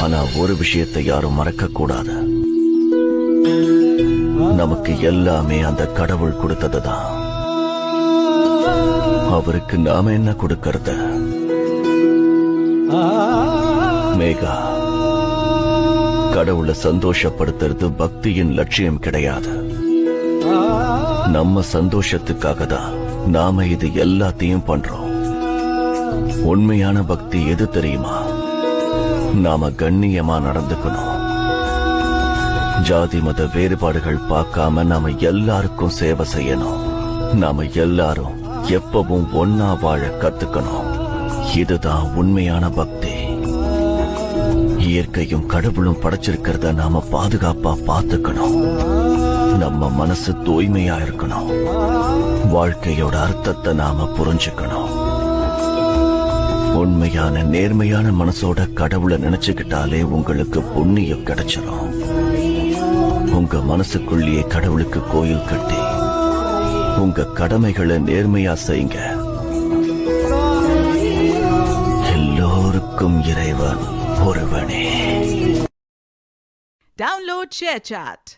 ஆனா ஒரு விஷயத்தை யாரும் மறக்க கூடாது. நமக்கு எல்லாமே அந்த கடவுள் கொடுத்ததுதான். அவருக்கு நாம என்ன கொடுக்கறது? மேகா, கடவுளை சந்தோஷப்படுத்துறது பக்தியின் லட்சியம் கிடையாது. நம்ம சந்தோஷத்துக்காக தான் நாம இது எல்லாத்தையும் பண்றோம். உண்மையான பக்தி எது தெரியுமா? நாம கண்ணியமா நடந்துக்கணும். ஜாதி மத வேறுபாடுகள் பார்க்காம நாம எல்லாருக்கும் சேவை செய்யணும். நாம எல்லாரும் எப்பவும் ஒன்னா வாழ கத்துக்கணும். இதுதான் உண்மையான பக்தி. இயற்கையும் கடவுளும் படைச்சிருக்கிறத நாம பாதுகாப்பா பார்த்துக்கணும். நம்ம மனசு தூய்மையா இருக்கணும். வாழ்க்கையோட அர்த்தத்தை நாம புரிஞ்சுக்கணும். உண்மையான நேர்மையான மனசோட கடவுளை நினைச்சுக்கிட்டாலே உங்களுக்கு புண்ணியம் கிடைச்சிடும். உங்க மனசுக்குள்ளேயே கடவுளுக்கு கோயில் கட்டி உங்க கடமைகளை நேர்மையா செய்யுங்க. எல்லோருக்கும் இறைவன் ஒருவனே. Download ShareChat.